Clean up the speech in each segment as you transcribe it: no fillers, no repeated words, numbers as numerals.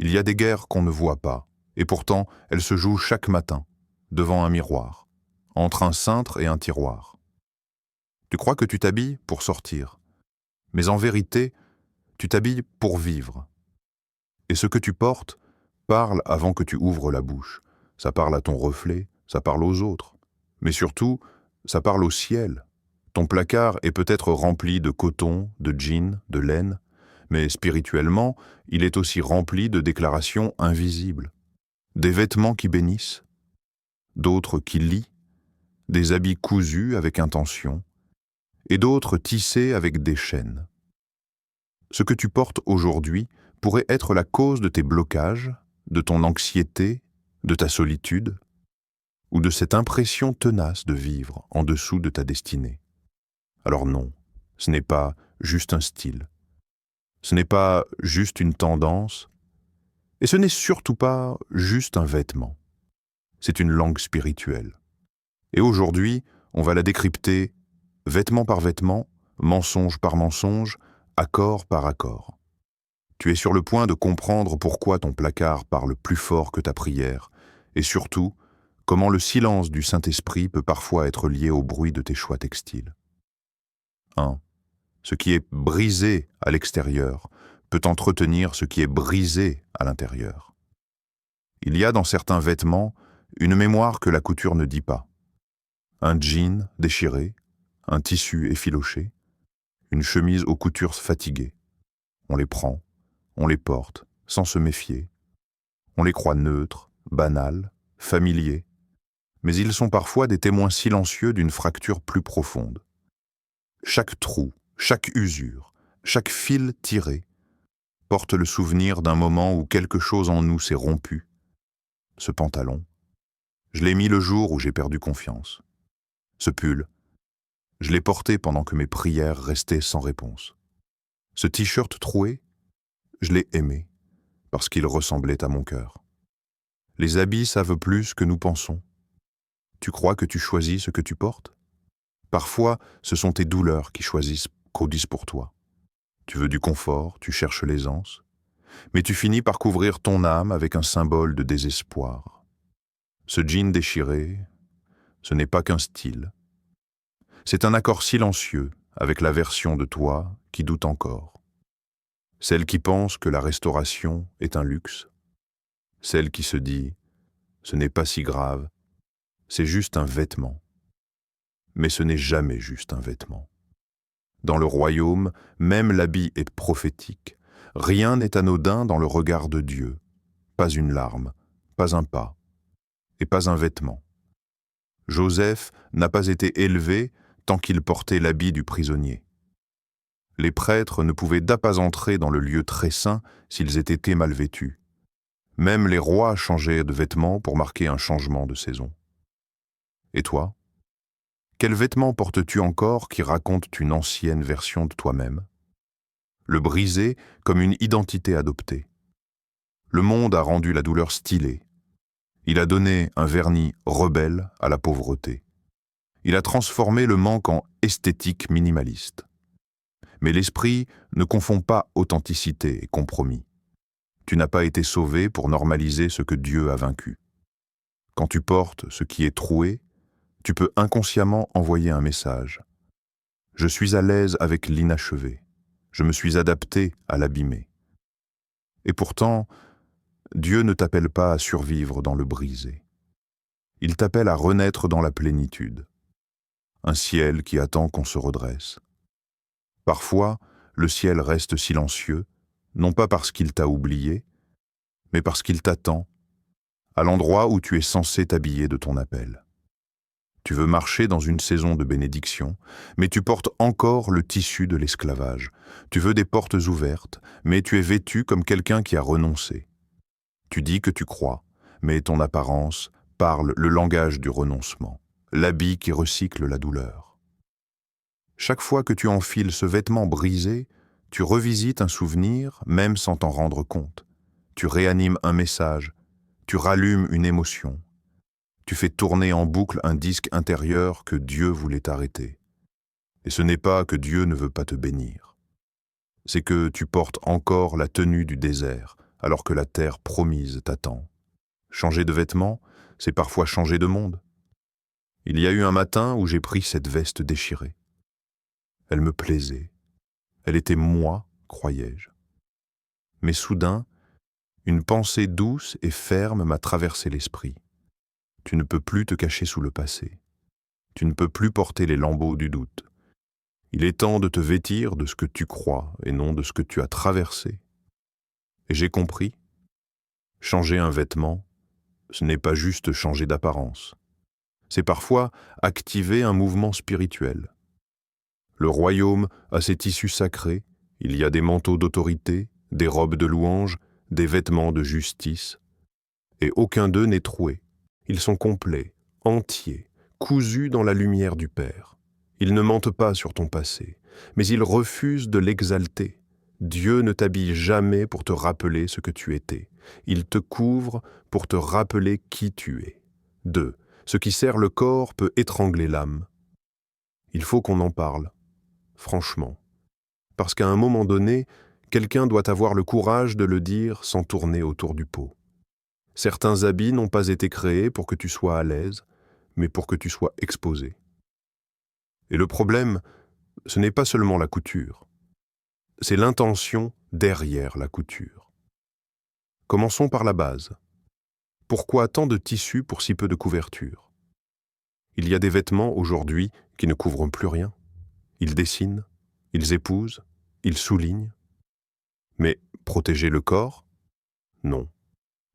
Il y a des guerres qu'on ne voit pas, et pourtant elles se jouent chaque matin, devant un miroir, entre un cintre et un tiroir. Tu crois que tu t'habilles pour sortir, mais en vérité, tu t'habilles pour vivre. Et ce que tu portes parle avant que tu ouvres la bouche. Ça parle à ton reflet, ça parle aux autres. Mais surtout, ça parle au ciel. Ton placard est peut-être rempli de coton, de jeans, de laine, mais spirituellement, il est aussi rempli de déclarations invisibles. Des vêtements qui bénissent, d'autres qui lient, des habits cousus avec intention, et d'autres tissés avec des chaînes. Ce que tu portes aujourd'hui pourrait être la cause de tes blocages, de ton anxiété, de ta solitude, ou de cette impression tenace de vivre en dessous de ta destinée. Alors non, ce n'est pas juste un style, ce n'est pas juste une tendance, et ce n'est surtout pas juste un vêtement. C'est une langue spirituelle. Et aujourd'hui, on va la décrypter vêtement par vêtement, mensonge par mensonge, accord par accord. Tu es sur le point de comprendre pourquoi ton placard parle plus fort que ta prière, et surtout, comment le silence du Saint-Esprit peut parfois être lié au bruit de tes choix textiles. 1. Ce qui est brisé à l'extérieur peut entretenir ce qui est brisé à l'intérieur. Il y a dans certains vêtements une mémoire que la couture ne dit pas. Un jean déchiré, un tissu effiloché, une chemise aux coutures fatiguées. On les prend, on les porte, sans se méfier. On les croit neutres, banals, familiers, mais ils sont parfois des témoins silencieux d'une fracture plus profonde. Chaque trou, chaque usure, chaque fil tiré porte le souvenir d'un moment où quelque chose en nous s'est rompu. Ce pantalon, je l'ai mis le jour où j'ai perdu confiance. Ce pull, je l'ai porté pendant que mes prières restaient sans réponse. Ce t-shirt troué, je l'ai aimé parce qu'il ressemblait à mon cœur. Les habits savent plus que nous pensons. Tu crois que tu choisis ce que tu portes? Parfois, ce sont tes douleurs qui choisissent pour toi. Tu veux du confort, tu cherches l'aisance, mais tu finis par couvrir ton âme avec un symbole de désespoir. Ce jean déchiré, ce n'est pas qu'un style. C'est un accord silencieux avec la version de toi qui doute encore. Celle qui pense que la restauration est un luxe. Celle qui se dit « ce n'est pas si grave, c'est juste un vêtement ». Mais ce n'est jamais juste un vêtement. Dans le royaume, même l'habit est prophétique. Rien n'est anodin dans le regard de Dieu. Pas une larme, pas un pas, et pas un vêtement. Joseph n'a pas été élevé tant qu'il portait l'habit du prisonnier. Les prêtres ne pouvaient pas entrer dans le lieu très saint s'ils étaient mal vêtus. Même les rois changeaient de vêtements pour marquer un changement de saison. Et toi? Quels vêtements portes-tu encore qui racontent une ancienne version de toi-même? Le brisé comme une identité adoptée. Le monde a rendu la douleur stylée. Il a donné un vernis rebelle à la pauvreté. Il a transformé le manque en esthétique minimaliste. Mais l'esprit ne confond pas authenticité et compromis. Tu n'as pas été sauvé pour normaliser ce que Dieu a vaincu. Quand tu portes ce qui est troué, tu peux inconsciemment envoyer un message. Je suis à l'aise avec l'inachevé. Je me suis adapté à l'abîmé. Et pourtant, Dieu ne t'appelle pas à survivre dans le brisé. Il t'appelle à renaître dans la plénitude. Un ciel qui attend qu'on se redresse. Parfois, le ciel reste silencieux, non pas parce qu'il t'a oublié, mais parce qu'il t'attend, à l'endroit où tu es censé t'habiller de ton appel. Tu veux marcher dans une saison de bénédiction, mais tu portes encore le tissu de l'esclavage. Tu veux des portes ouvertes, mais tu es vêtu comme quelqu'un qui a renoncé. Tu dis que tu crois, mais ton apparence parle le langage du renoncement, l'habit qui recycle la douleur. Chaque fois que tu enfiles ce vêtement brisé, tu revisites un souvenir, même sans t'en rendre compte. Tu réanimes un message, tu rallumes une émotion. Tu fais tourner en boucle un disque intérieur que Dieu voulait arrêter. Et ce n'est pas que Dieu ne veut pas te bénir. C'est que tu portes encore la tenue du désert, alors que la terre promise t'attend. Changer de vêtements, c'est parfois changer de monde. Il y a eu un matin où j'ai pris cette veste déchirée. Elle me plaisait. Elle était moi, croyais-je. Mais soudain, une pensée douce et ferme m'a traversé l'esprit. Tu ne peux plus te cacher sous le passé. Tu ne peux plus porter les lambeaux du doute. Il est temps de te vêtir de ce que tu crois et non de ce que tu as traversé. Et j'ai compris. Changer un vêtement, ce n'est pas juste changer d'apparence. C'est parfois activer un mouvement spirituel. Le royaume a ses tissus sacrés, il y a des manteaux d'autorité, des robes de louange, des vêtements de justice, et aucun d'eux n'est troué. Ils sont complets, entiers, cousus dans la lumière du Père. Ils ne mentent pas sur ton passé, mais ils refusent de l'exalter. Dieu ne t'habille jamais pour te rappeler ce que tu étais. Il te couvre pour te rappeler qui tu es. 2. Ce qui sert le corps peut étrangler l'âme. Il faut qu'on en parle, franchement. Parce qu'à un moment donné, quelqu'un doit avoir le courage de le dire sans tourner autour du pot. Certains habits n'ont pas été créés pour que tu sois à l'aise, mais pour que tu sois exposé. Et le problème, ce n'est pas seulement la couture. C'est l'intention derrière la couture. Commençons par la base. Pourquoi tant de tissus pour si peu de couverture? Il y a des vêtements aujourd'hui qui ne couvrent plus rien. Ils dessinent, ils épousent, ils soulignent. Mais protéger le corps? Non.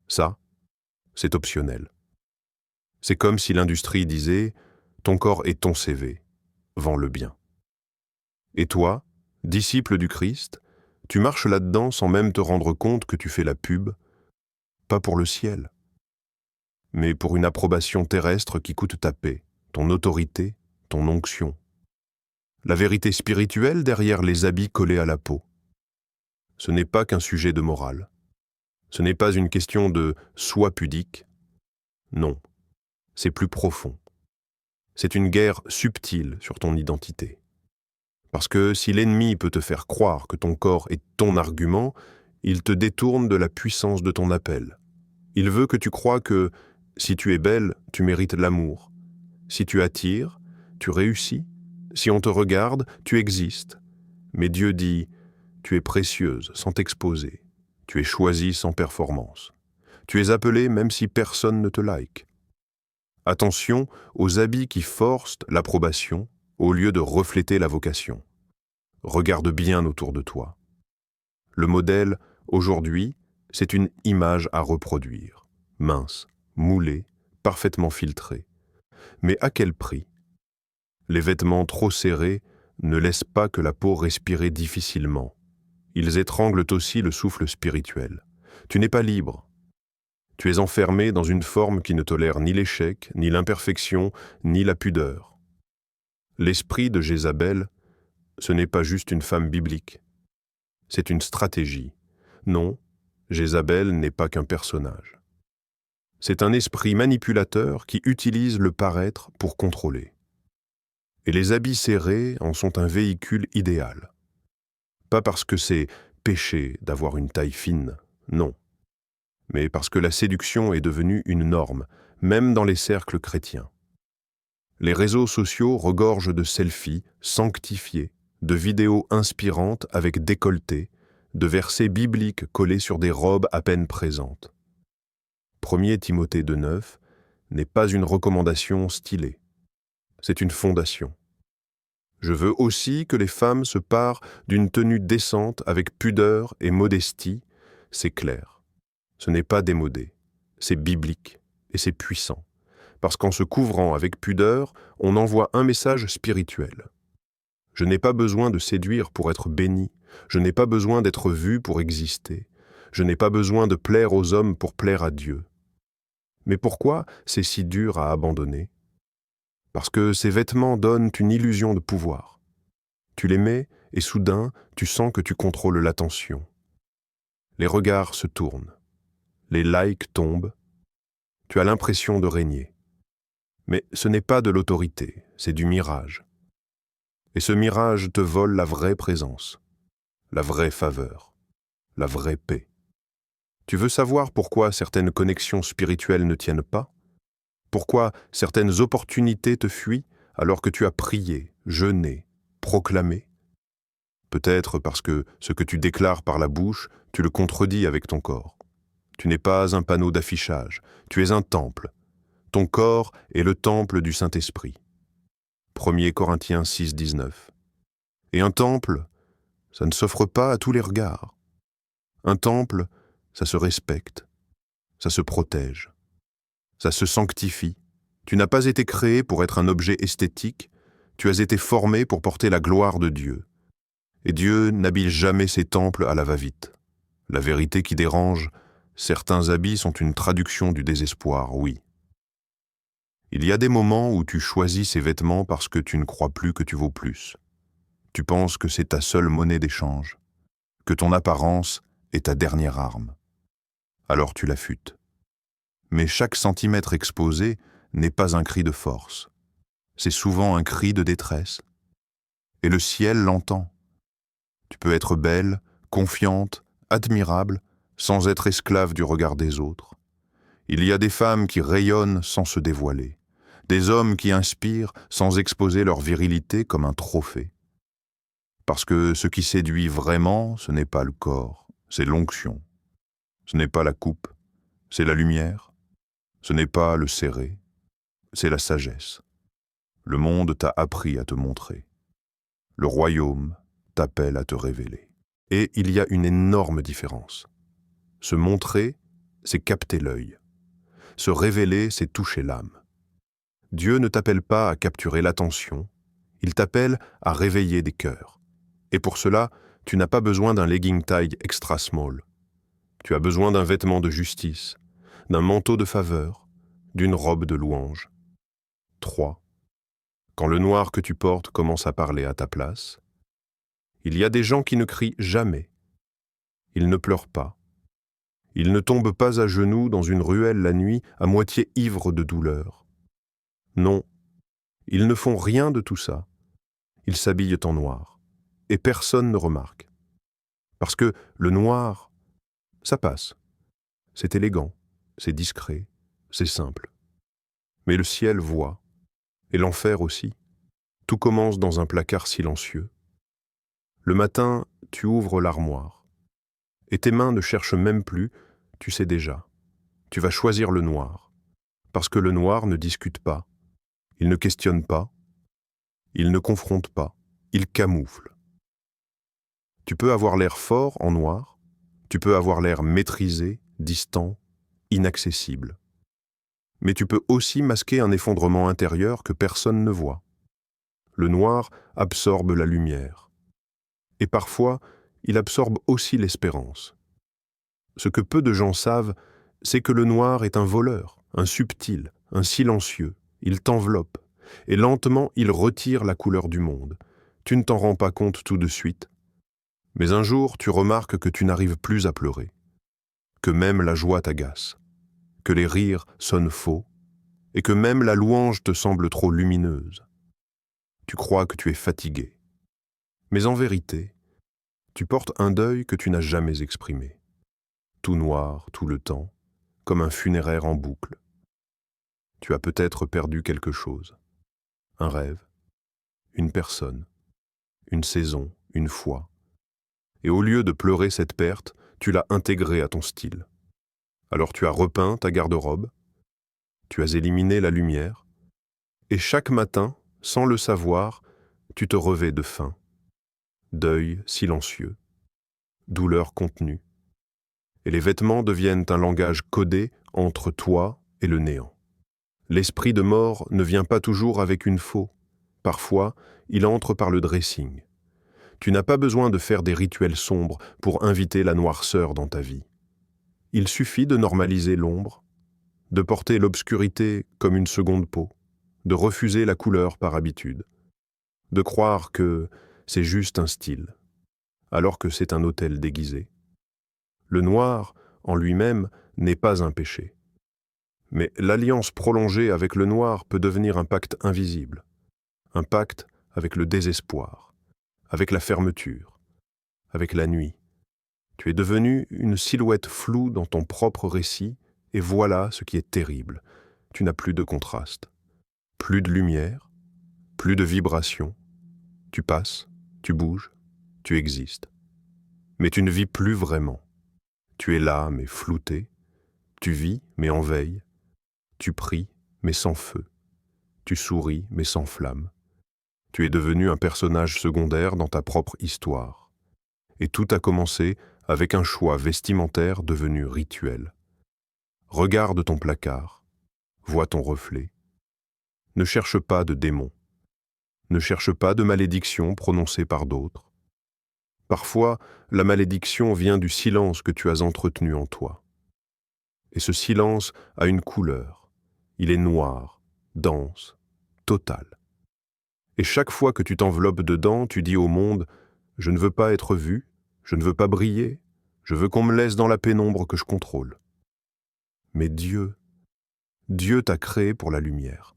Ça, c'est optionnel. C'est comme si l'industrie disait « Ton corps est ton CV, vends-le bien ». Et toi, disciple du Christ, tu marches là-dedans sans même te rendre compte que tu fais la pub, pas pour le ciel, mais pour une approbation terrestre qui coûte ta paix, ton autorité, ton onction. La vérité spirituelle derrière les habits collés à la peau. Ce n'est pas qu'un sujet de morale. Ce n'est pas une question de « sois pudique ». Non, c'est plus profond. C'est une guerre subtile sur ton identité. Parce que si l'ennemi peut te faire croire que ton corps est ton argument, il te détourne de la puissance de ton appel. Il veut que tu crois que, si tu es belle, tu mérites l'amour. Si tu attires, tu réussis. Si on te regarde, tu existes. Mais Dieu dit, tu es précieuse sans t'exposer. Tu es choisie sans performance. Tu es appelée même si personne ne te like. Attention aux habits qui forcent l'approbation au lieu de refléter la vocation. Regarde bien autour de toi. Le modèle, aujourd'hui, c'est une image à reproduire. Mince, moulée, parfaitement filtrée. Mais à quel prix? Les vêtements trop serrés ne laissent pas que la peau respirer difficilement. Ils étranglent aussi le souffle spirituel. Tu n'es pas libre. Tu es enfermé dans une forme qui ne tolère ni l'échec, ni l'imperfection, ni la pudeur. L'esprit de Jézabel, ce n'est pas juste une femme biblique. C'est une stratégie. Non, Jézabel n'est pas qu'un personnage. C'est un esprit manipulateur qui utilise le paraître pour contrôler. Et les habits serrés en sont un véhicule idéal. Pas parce que c'est péché d'avoir une taille fine, non. Mais parce que la séduction est devenue une norme, même dans les cercles chrétiens. Les réseaux sociaux regorgent de selfies sanctifiés, de vidéos inspirantes avec décolleté, de versets bibliques collés sur des robes à peine présentes. 1 Timothée 2,9 n'est pas une recommandation stylée, c'est une fondation. Je veux aussi que les femmes se parent d'une tenue décente avec pudeur et modestie, c'est clair. Ce n'est pas démodé, c'est biblique et c'est puissant. Parce qu'en se couvrant avec pudeur, on envoie un message spirituel. Je n'ai pas besoin de séduire pour être béni, je n'ai pas besoin d'être vu pour exister, je n'ai pas besoin de plaire aux hommes pour plaire à Dieu. Mais pourquoi c'est si dur à abandonner? Parce que ces vêtements donnent une illusion de pouvoir. Tu les mets et soudain, tu sens que tu contrôles l'attention. Les regards se tournent. Les likes tombent. Tu as l'impression de régner. Mais ce n'est pas de l'autorité, c'est du mirage. Et ce mirage te vole la vraie présence, la vraie faveur, la vraie paix. Tu veux savoir pourquoi certaines connexions spirituelles ne tiennent pas? Pourquoi certaines opportunités te fuient alors que tu as prié, jeûné, proclamé? Peut-être parce que ce que tu déclares par la bouche, tu le contredis avec ton corps. Tu n'es pas un panneau d'affichage, tu es un temple. Ton corps est le temple du Saint-Esprit. 1 Corinthiens 6, 19. Et un temple, ça ne s'offre pas à tous les regards. Un temple, ça se respecte, ça se protège, ça se sanctifie. Tu n'as pas été créé pour être un objet esthétique, tu as été formé pour porter la gloire de Dieu. Et Dieu n'habille jamais ses temples à la va-vite. La vérité qui dérange, certains habits sont une traduction du désespoir, oui. Il y a des moments où tu choisis ces vêtements parce que tu ne crois plus que tu vaux plus. Tu penses que c'est ta seule monnaie d'échange, que ton apparence est ta dernière arme. Alors tu l'affûtes. Mais chaque centimètre exposé n'est pas un cri de force. C'est souvent un cri de détresse. Et le ciel l'entend. Tu peux être belle, confiante, admirable, sans être esclave du regard des autres. Il y a des femmes qui rayonnent sans se dévoiler, des hommes qui inspirent sans exposer leur virilité comme un trophée. Parce que ce qui séduit vraiment, ce n'est pas le corps, c'est l'onction. Ce n'est pas la coupe, c'est la lumière. Ce n'est pas le serré, c'est la sagesse. Le monde t'a appris à te montrer. Le royaume t'appelle à te révéler. Et il y a une énorme différence. Se montrer, c'est capter l'œil. Se révéler, c'est toucher l'âme. Dieu ne t'appelle pas à capturer l'attention, il t'appelle à réveiller des cœurs. Et pour cela, tu n'as pas besoin d'un legging taille extra small. Tu as besoin d'un vêtement de justice, d'un manteau de faveur, d'une robe de louange. 3. Quand le noir que tu portes commence à parler à ta place, il y a des gens qui ne crient jamais. Ils ne pleurent pas. Ils ne tombent pas à genoux dans une ruelle la nuit à moitié ivres de douleur. Non, ils ne font rien de tout ça. Ils s'habillent en noir. Et personne ne remarque. Parce que le noir, ça passe. C'est élégant, c'est discret, c'est simple. Mais le ciel voit, et l'enfer aussi. Tout commence dans un placard silencieux. Le matin, tu ouvres l'armoire. Et tes mains ne cherchent même plus, tu sais déjà. Tu vas choisir le noir. Parce que le noir ne discute pas. Il ne questionne pas. Il ne confronte pas. Il camoufle. Tu peux avoir l'air fort en noir. Tu peux avoir l'air maîtrisé, distant, inaccessible. Mais tu peux aussi masquer un effondrement intérieur que personne ne voit. Le noir absorbe la lumière. Et parfois, il absorbe aussi l'espérance. Ce que peu de gens savent, c'est que le noir est un voleur, un subtil, un silencieux. Il t'enveloppe, et lentement il retire la couleur du monde. Tu ne t'en rends pas compte tout de suite. Mais un jour, tu remarques que tu n'arrives plus à pleurer, que même la joie t'agace, que les rires sonnent faux, et que même la louange te semble trop lumineuse. Tu crois que tu es fatigué. Mais en vérité, tu portes un deuil que tu n'as jamais exprimé. Tout noir, tout le temps, comme un funéraire en boucle. Tu as peut-être perdu quelque chose. Un rêve, une personne, une saison, une foi. Et au lieu de pleurer cette perte, tu l'as intégrée à ton style. Alors tu as repeint ta garde-robe, tu as éliminé la lumière, et chaque matin, sans le savoir, tu te revêts de faim. Deuil silencieux, douleur contenue. Et les vêtements deviennent un langage codé entre toi et le néant. L'esprit de mort ne vient pas toujours avec une faux. Parfois, il entre par le dressing. Tu n'as pas besoin de faire des rituels sombres pour inviter la noirceur dans ta vie. Il suffit de normaliser l'ombre, de porter l'obscurité comme une seconde peau, de refuser la couleur par habitude, de croire que c'est juste un style, alors que c'est un autel déguisé. Le noir, en lui-même, n'est pas un péché. Mais l'alliance prolongée avec le noir peut devenir un pacte invisible, un pacte avec le désespoir, avec la fermeture, avec la nuit. Tu es devenu une silhouette floue dans ton propre récit, et voilà ce qui est terrible. Tu n'as plus de contraste, plus de lumière, plus de vibration. Tu passes, tu bouges, tu existes. Mais tu ne vis plus vraiment. Tu es là, mais flouté. Tu vis, mais en veille. Tu pries, mais sans feu. Tu souris, mais sans flamme. Tu es devenu un personnage secondaire dans ta propre histoire. Et tout a commencé avec un choix vestimentaire devenu rituel. Regarde ton placard, vois ton reflet. Ne cherche pas de démon. Ne cherche pas de malédiction prononcée par d'autres. Parfois, la malédiction vient du silence que tu as entretenu en toi. Et ce silence a une couleur. Il est noir, dense, total. Et chaque fois que tu t'enveloppes dedans, tu dis au monde « Je ne veux pas être vu, je ne veux pas briller, je veux qu'on me laisse dans la pénombre que je contrôle. » Mais Dieu t'a créé pour la lumière.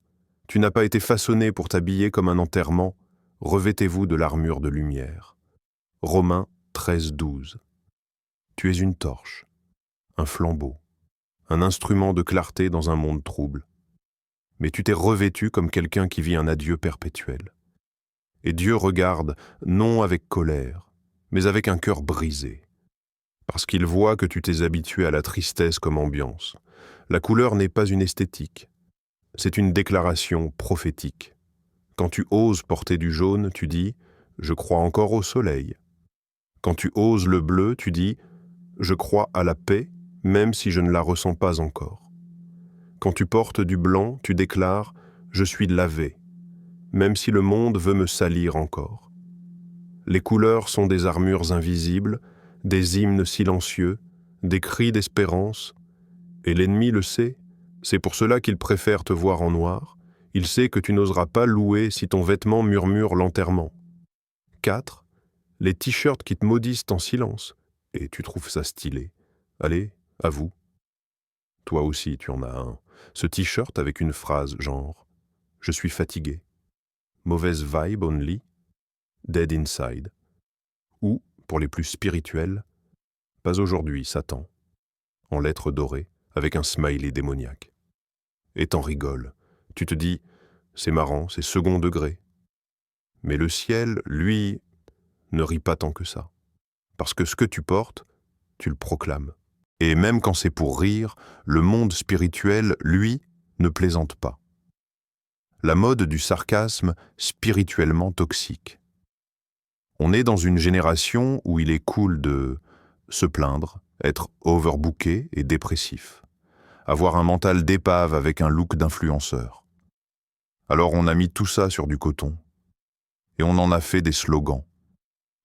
Tu n'as pas été façonné pour t'habiller comme un enterrement. Revêtez-vous de l'armure de lumière. Romains 13:12. Tu es une torche, un flambeau, un instrument de clarté dans un monde trouble. Mais tu t'es revêtu comme quelqu'un qui vit un adieu perpétuel. Et Dieu regarde, non avec colère, mais avec un cœur brisé. Parce qu'il voit que tu t'es habitué à la tristesse comme ambiance. La couleur n'est pas une esthétique, c'est une déclaration prophétique. Quand tu oses porter du jaune, tu dis « Je crois encore au soleil ». Quand tu oses le bleu, tu dis « Je crois à la paix, même si je ne la ressens pas encore ». Quand tu portes du blanc, tu déclares « Je suis lavé », même si le monde veut me salir encore. Les couleurs sont des armures invisibles, des hymnes silencieux, des cris d'espérance, et l'ennemi le sait, c'est pour cela qu'il préfère te voir en noir, il sait que tu n'oseras pas louer si ton vêtement murmure l'enterrement. 4. Les t-shirts qui te maudissent en silence, et tu trouves ça stylé. Allez, à vous. Toi aussi tu en as un, ce t-shirt avec une phrase genre « Je suis fatigué »,« Mauvaise vibe only »,« Dead inside », ou, pour les plus spirituels, « Pas aujourd'hui, Satan », en lettres dorées, avec un smiley démoniaque. Et t'en rigoles. Tu te dis, c'est marrant, c'est second degré. Mais le ciel, lui, ne rit pas tant que ça. Parce que ce que tu portes, tu le proclames. Et même quand c'est pour rire, le monde spirituel, lui, ne plaisante pas. La mode du sarcasme spirituellement toxique. On est dans une génération où il est cool de se plaindre, être overbooké et dépressif, avoir un mental d'épave avec un look d'influenceur. Alors on a mis tout ça sur du coton, et on en a fait des slogans.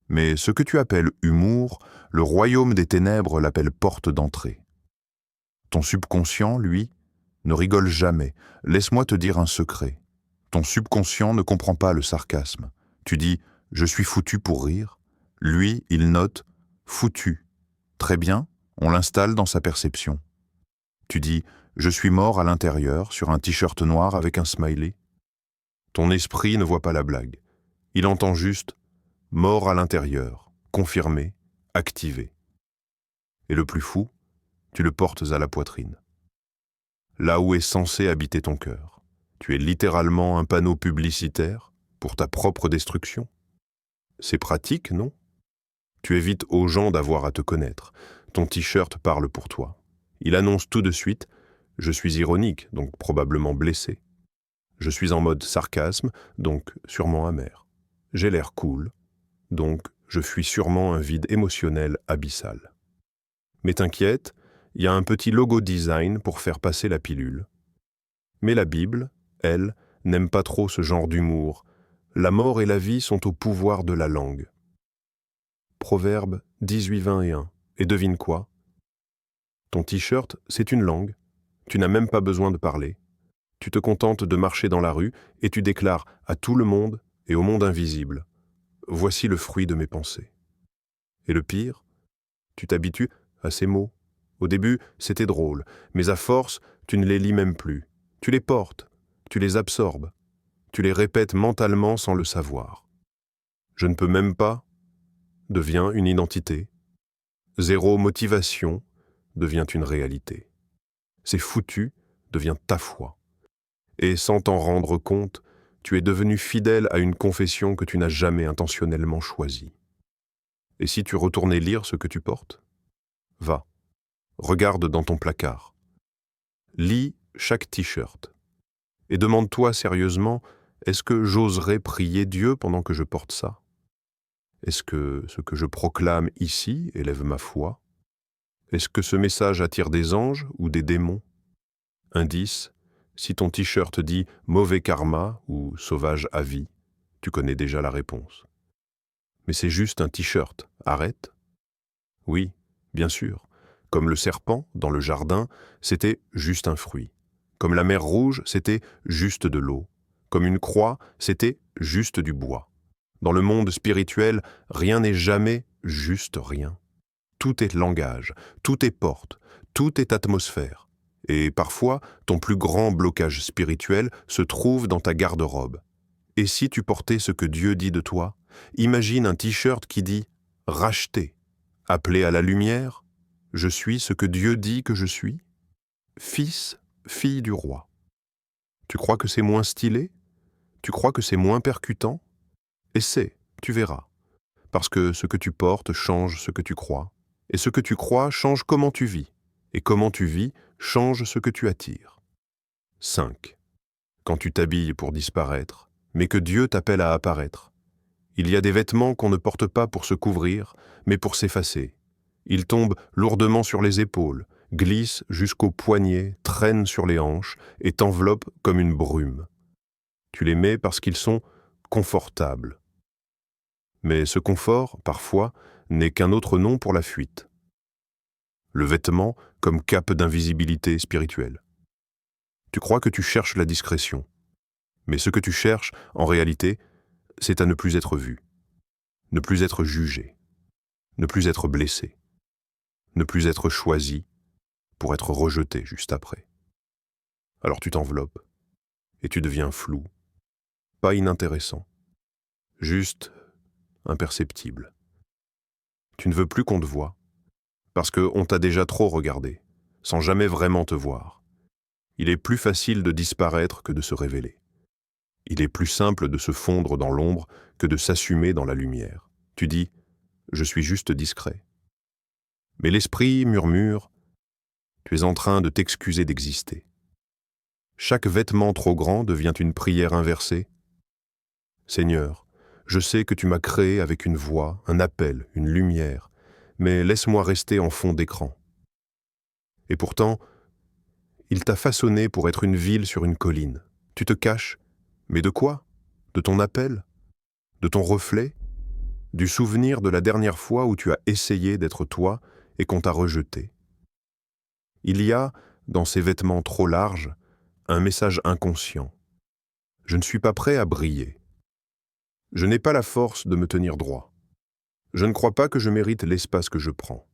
Mais ce que tu appelles humour, le royaume des ténèbres l'appelle porte d'entrée. Ton subconscient, lui, ne rigole jamais. Laisse-moi te dire un secret. Ton subconscient ne comprend pas le sarcasme. Tu dis « je suis foutu pour rire ». Lui, il note « foutu ». Très bien, on l'installe dans sa perception. Tu dis « je suis mort à l'intérieur » sur un t-shirt noir avec un smiley. Ton esprit ne voit pas la blague. Il entend juste « mort à l'intérieur », confirmé, activé. Et le plus fou, tu le portes à la poitrine. Là où est censé habiter ton cœur. Tu es littéralement un panneau publicitaire pour ta propre destruction. C'est pratique, non? Tu évites aux gens d'avoir à te connaître. Ton t-shirt parle pour toi. Il annonce tout de suite « je suis ironique, donc probablement blessé. Je suis en mode sarcasme, donc sûrement amer. J'ai l'air cool, donc je fuis sûrement un vide émotionnel abyssal. » Mais t'inquiète, il y a un petit logo design pour faire passer la pilule. Mais la Bible, elle, n'aime pas trop ce genre d'humour. La mort et la vie sont au pouvoir de la langue. Proverbe 18:21. Et devine quoi? Ton t-shirt, c'est une langue. Tu n'as même pas besoin de parler. Tu te contentes de marcher dans la rue et tu déclares à tout le monde et au monde invisible « Voici le fruit de mes pensées ». Et le pire, tu t'habitues à ces mots. Au début, c'était drôle, mais à force, tu ne les lis même plus. Tu les portes, tu les absorbes, tu les répètes mentalement sans le savoir. Je ne peux même pas devient une identité. Zéro motivation devient une réalité. C'est foutu devient ta foi. Et sans t'en rendre compte, tu es devenu fidèle à une confession que tu n'as jamais intentionnellement choisie. Et si tu retournais lire ce que tu portes? Va, regarde dans ton placard. Lis chaque t-shirt. Et demande-toi sérieusement, est-ce que j'oserais prier Dieu pendant que je porte ça? Est-ce que ce que je proclame ici élève ma foi? Est-ce que ce message attire des anges ou des démons? Indice, si ton t-shirt dit « mauvais karma » ou « sauvage à vie », tu connais déjà la réponse. Mais c'est juste un t-shirt, arrête? Oui, bien sûr. Comme le serpent, dans le jardin, c'était juste un fruit. Comme la mer Rouge, c'était juste de l'eau. Comme une croix, c'était juste du bois. Dans le monde spirituel, rien n'est jamais juste rien. Tout est langage, tout est porte, tout est atmosphère. Et parfois, ton plus grand blocage spirituel se trouve dans ta garde-robe. Et si tu portais ce que Dieu dit de toi, imagine un t-shirt qui dit « racheté », appelé à la lumière, « je suis ce que Dieu dit que je suis », fils, fille du roi. Tu crois que c'est moins stylé? Tu crois que c'est moins percutant? Essaie, tu verras. Parce que ce que tu portes change ce que tu crois. Et ce que tu crois change comment tu vis. Et comment tu vis change ce que tu attires. 5. Quand tu t'habilles pour disparaître, mais que Dieu t'appelle à apparaître. Il y a des vêtements qu'on ne porte pas pour se couvrir, mais pour s'effacer. Ils tombent lourdement sur les épaules, glissent jusqu'aux poignets, traînent sur les hanches et t'enveloppent comme une brume. Tu les mets parce qu'ils sont confortables. Mais ce confort, parfois, n'est qu'un autre nom pour la fuite. Le vêtement comme cape d'invisibilité spirituelle. Tu crois que tu cherches la discrétion. Mais ce que tu cherches, en réalité, c'est à ne plus être vu, ne plus être jugé, ne plus être blessé, ne plus être choisi pour être rejeté juste après. Alors tu t'enveloppes et tu deviens flou, pas inintéressant, juste imperceptible. Tu ne veux plus qu'on te voie, parce qu'on t'a déjà trop regardé, sans jamais vraiment te voir. Il est plus facile de disparaître que de se révéler. Il est plus simple de se fondre dans l'ombre que de s'assumer dans la lumière. Tu dis « je suis juste discret ». Mais l'esprit murmure « tu es en train de t'excuser d'exister ». Chaque vêtement trop grand devient une prière inversée. « Seigneur, je sais que tu m'as créé avec une voix, un appel, une lumière, mais laisse-moi rester en fond d'écran. » Et pourtant, il t'a façonné pour être une ville sur une colline. Tu te caches, mais de quoi? De ton appel? De ton reflet? Du souvenir de la dernière fois où tu as essayé d'être toi et qu'on t'a rejeté. Il y a, dans ces vêtements trop larges, un message inconscient. Je ne suis pas prêt à briller. Je n'ai pas la force de me tenir droit. Je ne crois pas que je mérite l'espace que je prends.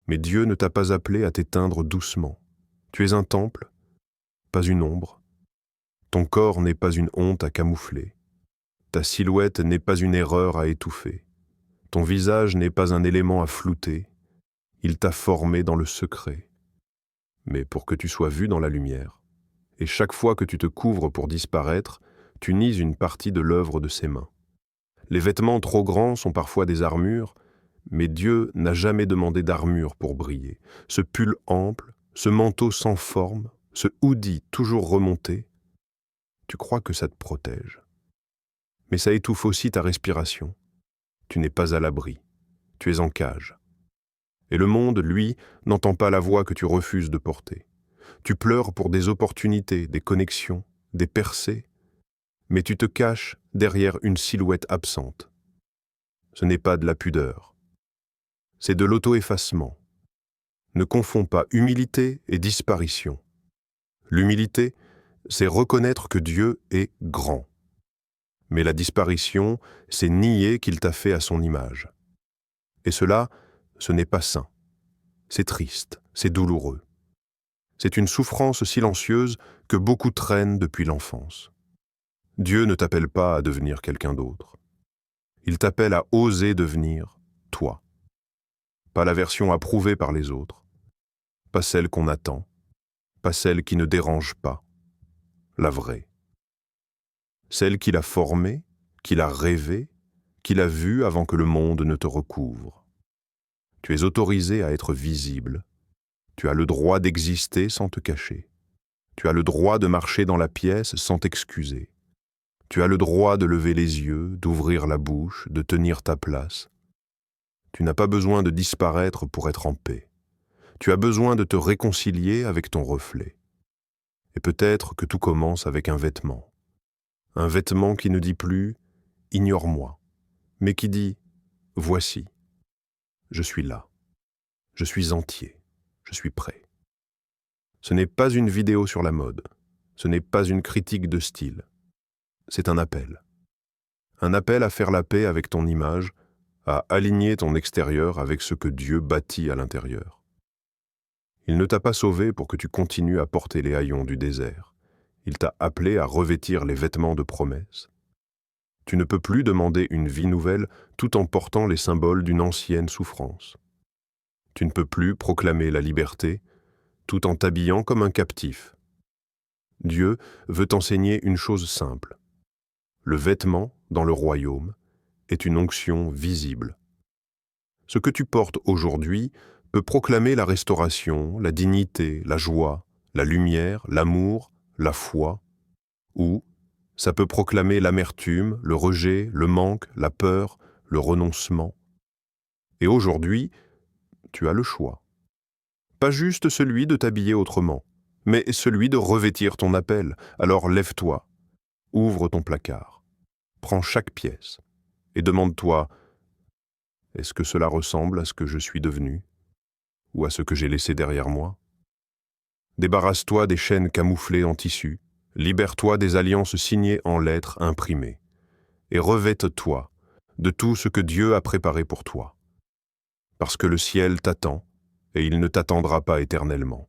Mais Dieu ne t'a pas appelé à t'éteindre doucement. Tu es un temple, pas une ombre. Ton corps n'est pas une honte à camoufler. Ta silhouette n'est pas une erreur à étouffer. Ton visage n'est pas un élément à flouter. Il t'a formé dans le secret. Mais pour que tu sois vu dans la lumière. Et chaque fois que tu te couvres pour disparaître, tu nies une partie de l'œuvre de ses mains. Les vêtements trop grands sont parfois des armures, mais Dieu n'a jamais demandé d'armure pour briller. Ce pull ample, ce manteau sans forme, ce hoodie toujours remonté, tu crois que ça te protège. Mais ça étouffe aussi ta respiration. Tu n'es pas à l'abri, tu es en cage. Et le monde, lui, n'entend pas la voix que tu refuses de porter. Tu pleures pour des opportunités, des connexions, des percées, mais tu te caches derrière une silhouette absente. Ce n'est pas de la pudeur, c'est de l'auto-effacement. Ne confonds pas humilité et disparition. L'humilité, c'est reconnaître que Dieu est grand. Mais la disparition, c'est nier qu'il t'a fait à son image. Et cela, ce n'est pas sain. C'est triste, c'est douloureux. C'est une souffrance silencieuse que beaucoup traînent depuis l'enfance. Dieu ne t'appelle pas à devenir quelqu'un d'autre. Il t'appelle à oser devenir toi. pas la version approuvée par les autres, pas celle qu'on attend, pas celle qui ne dérange pas, la vraie. Celle qu'il a formée, qu'il a rêvée, qu'il a vue avant que le monde ne te recouvre. Tu es autorisé à être visible. Tu as le droit d'exister sans te cacher. Tu as le droit de marcher dans la pièce sans t'excuser. Tu as le droit de lever les yeux, d'ouvrir la bouche, de tenir ta place. Tu n'as pas besoin de disparaître pour être en paix. Tu as besoin de te réconcilier avec ton reflet. Et peut-être que tout commence avec un vêtement. Un vêtement qui ne dit plus « ignore-moi », mais qui dit « voici, je suis là, je suis entier, je suis prêt ». Ce n'est pas une vidéo sur la mode, ce n'est pas une critique de style, c'est un appel. Un appel à faire la paix avec ton image, à aligner ton extérieur avec ce que Dieu bâtit à l'intérieur. Il ne t'a pas sauvé pour que tu continues à porter les haillons du désert. Il t'a appelé à revêtir les vêtements de promesse. Tu ne peux plus demander une vie nouvelle tout en portant les symboles d'une ancienne souffrance. Tu ne peux plus proclamer la liberté tout en t'habillant comme un captif. Dieu veut t'enseigner une chose simple. Le vêtement, dans le royaume, est une onction visible. Ce que tu portes aujourd'hui peut proclamer la restauration, la dignité, la joie, la lumière, l'amour, la foi, ou ça peut proclamer l'amertume, le rejet, le manque, la peur, le renoncement. Et aujourd'hui, tu as le choix. Pas juste celui de t'habiller autrement, mais celui de revêtir ton appel. Alors lève-toi, ouvre ton placard, prends chaque pièce et demande-toi, est-ce que cela ressemble à ce que je suis devenu ou à ce que j'ai laissé derrière moi? Débarrasse-toi des chaînes camouflées en tissu, libère-toi des alliances signées en lettres imprimées, et revête-toi de tout ce que Dieu a préparé pour toi. Parce que le ciel t'attend, et il ne t'attendra pas éternellement.